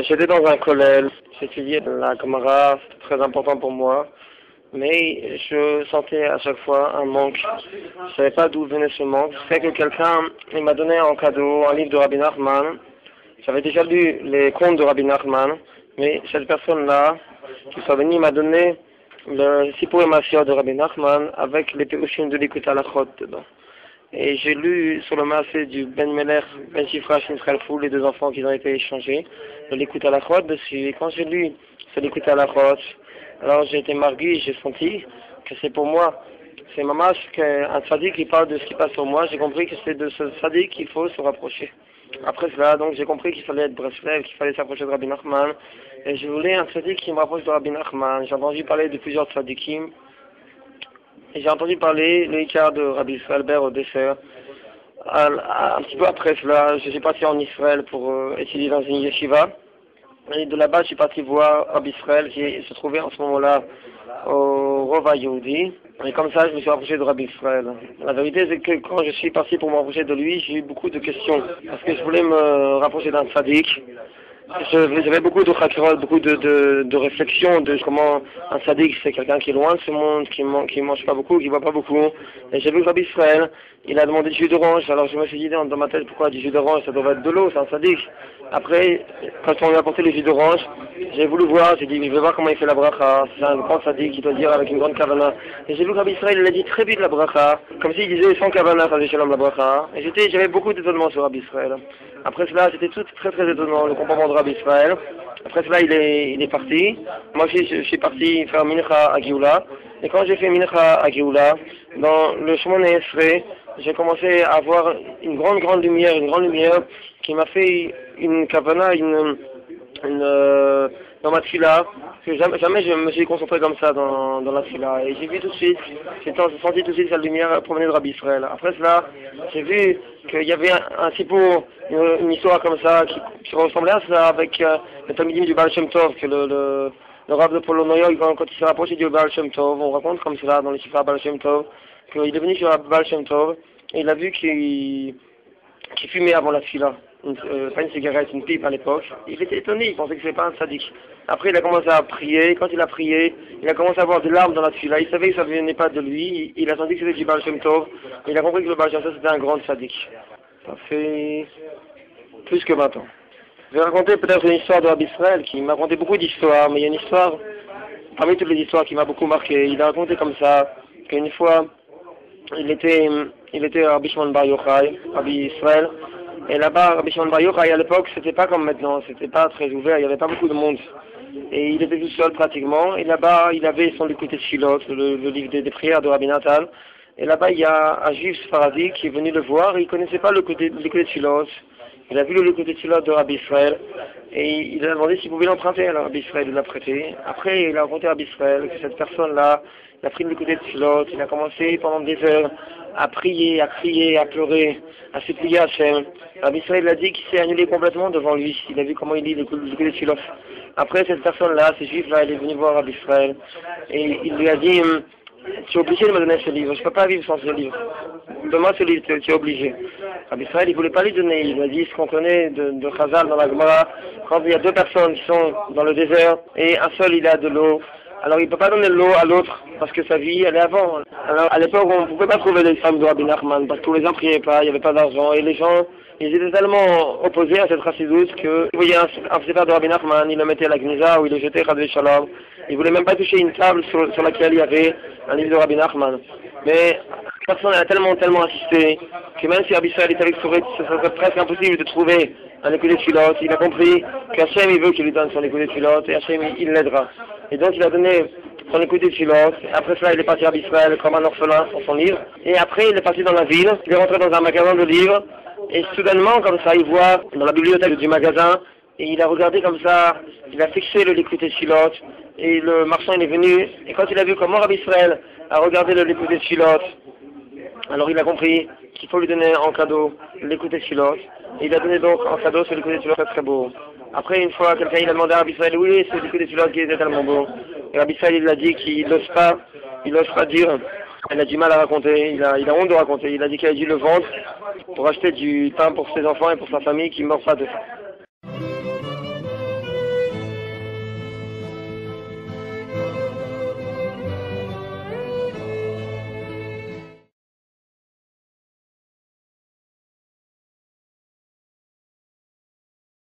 J'étais dans un collège, j'étudiais la Gemara, c'était très important pour moi, mais je sentais à chaque fois un manque. Je ne savais pas d'où venait ce manque. C'est que quelqu'un il m'a donné en cadeau un livre de Rabbi Nachman. J'avais déjà lu les contes de Rabbi Nachman, mais cette personne-là, qui soit venue, m'a donné le Sipur et Maasiyot de Rabbi Nachman avec les Pérushim de l'Ikut Halachot dedans. Et j'ai lu sur le massé du Ben Melech, Ben Shifra, Israël Fou, les deux enfants qui ont été échangés, de l'écoute à la chôte dessus. Et quand j'ai lu sur l'écoute à la chôte, alors j'ai été margué, j'ai senti que c'est pour moi. C'est mamash qu'un tzaddik qui parle de ce qui passe sur moi, j'ai compris que c'est de ce tzaddik qu'il faut se rapprocher. Après cela, donc j'ai compris qu'il fallait être Breslev, qu'il fallait s'approcher de Rabbi Nachman. Et je voulais un tzaddik qui me rapproche de Rabbi Nachman. J'ai entendu parler de plusieurs tzaddikim. Et j'ai entendu parler le Ikar de Rabbi Israël Ber au dessert. Un petit peu après cela, je suis parti en Israël pour étudier dans une yeshiva. Et de là-bas, je suis parti voir Rabbi Israël qui se trouvait en ce moment-là au Rova Yehudi. Et comme ça, je me suis rapproché de Rabbi Israël. La vérité, c'est que quand je suis parti pour me rapprocher de lui, j'ai eu beaucoup de questions. Parce que je voulais me rapprocher d'un tzaddik. J'avais beaucoup de chakirot, beaucoup de réflexions de comment un sadique c'est quelqu'un qui est loin de ce monde, qui mange pas beaucoup, qui boit pas beaucoup. Et j'ai vu que Rabbi Israël, il a demandé du jus d'orange, alors je me suis dit dans ma tête pourquoi du jus d'orange, ça devrait être de l'eau, c'est un sadique. Après, quand on lui a apporté le jus d'orange, j'ai voulu voir, j'ai dit je vais voir comment il fait la bracha, c'est un grand sadique qui doit dire avec une grande kavana. Et j'ai vu que Rabbi Israël, il a dit très vite la bracha, comme s'il disait sans kavana, ça shalom la bracha. Et j'avais beaucoup d'étonnement sur Rabbi Israël. Après cela, c'était tout très très étonnant, le comportement de Rabbi Israël. Après cela, il est parti. Moi aussi, je suis parti faire Mincha à Géoula. Et quand j'ai fait Mincha à Géoula, dans le chemin Esrei, j'ai commencé à avoir une grande lumière, qui m'a fait une kavana, dans ma tfila, que jamais je me suis concentré comme ça dans la tfila. Et j'ai vu tout de suite, j'ai senti tout de suite cette lumière promener de Rabbi Israël. Après cela, j'ai vu qu'il y avait un sipour, une histoire comme ça, qui ressemblait à ça, avec le Talmidim du Baal Shem Tov, que le Rav de Polonoïa, quand il s'est rapproché du Baal Shem Tov, on raconte comme cela dans les Shifra Baal Shem Tov, qu'il est venu sur Baal Shem Tov, et il a vu qu'il fumait avant la tfila. Pas une cigarette, une pipe à l'époque. Il était étonné, il pensait que c'était pas un sadique. Après il a commencé à prier, quand il a prié, il a commencé à avoir des larmes dans la tfila, il savait que ça ne venait pas de lui, il a senti que c'était du Baal Shem Tov, et il a compris que le Baal Shem Tov c'était un grand sadique. Ça fait plus que 20 ans. Je vais raconter peut-être une histoire de Rabbi Israël qui m'a raconté beaucoup d'histoires, mais il y a une histoire, parmi toutes les histoires qui m'a beaucoup marqué, il a raconté comme ça, qu'une fois, il était à Rabbi Shimon Bar Yochai, Rabbi Israël. Et là-bas, Rabbi Shimon Bar Yochai, à l'époque, c'était pas comme maintenant, c'était pas très ouvert, il n'y avait pas beaucoup de monde. Et il était tout seul pratiquement, et là-bas, il avait son Likutei Tfilot, le livre des prières de Rabbi Nathan. Et là-bas, il y a un juif sfaradi qui est venu le voir, et il ne connaissait pas le Likutei Tfilot. Il a vu le Likutei Tfilot de Rabbi Israël, et il a demandé s'il pouvait l'emprunter, alors Rabbi Israël l'a prêté. Après, il a raconté à Rabbi Israël que cette personne-là, il a pris le Likutei Tfilot, il a commencé pendant des heures à prier, à crier, à pleurer, à supplier Hachem. Rabbi Israël a dit qu'il s'est annulé complètement devant lui. Il a vu comment il lit le Likutei Tfilot. Après, cette personne-là, ce juif-là, il est venu voir Rabbi Israël, et il lui a dit tu es obligé de me donner ce livre, je ne peux pas vivre sans ce livre. Donne-moi ce livre, tu es obligé. Rabbi Israël, il ne voulait pas lui donner, il lui a dit ce qu'on connaît de Chazal dans la Gemara, quand il y a deux personnes qui sont dans le désert, et un seul il a de l'eau, alors il ne peut pas donner de l'eau à l'autre, parce que sa vie, elle est avant. Alors à l'époque, on ne pouvait pas trouver les femmes de Rabbi Nachman, parce que tous les gens ne priaient pas, il n'y avait pas d'argent, et les gens, ils étaient tellement opposés à cette chassidoute que, vous voyez, un sefer de Rabbi Nachman, il le mettait à la Gniza, ou il le jetait à Shalom. Il ne voulait même pas toucher une table sur laquelle il y avait un livre de Rabbi Nachman. Mais personne a tellement insisté que même si Rabbi Israël était avec Souret, ce serait presque impossible de trouver un Likutei Tfilot. Il a compris qu'Hachem il veut qu'il lui donne son Likutei Tfilot et Hachem il l'aidera. Et donc il a donné son Likutei Tfilot. Après cela il est parti à Rabbi Israël comme un orphelin pour son livre. Et après il est parti dans la ville, il est rentré dans un magasin de livres. Et soudainement comme ça il voit dans la bibliothèque du magasin, et il a regardé comme ça, il a fixé le Likutei Tfilot. Et le marchand il est venu, et quand il a vu comment Rabbi Israël a regardé le Likutei Tfilot, alors il a compris qu'il faut lui donner en cadeau le Likutei Tfilot. Et il a donné donc en cadeau ce Likutei Tfilot très très beau. Après une fois, quelqu'un il a demandé à Rabbi Israël, oui, c'est le Likutei Tfilot qui était tellement beau. Et Rabbi Israël il a dit qu'il n'ose pas dire, il a du mal à raconter, il a honte de raconter. Il a dit qu'il a dû le vendre pour acheter du pain pour ses enfants et pour sa famille qui ne meurent pas de faim.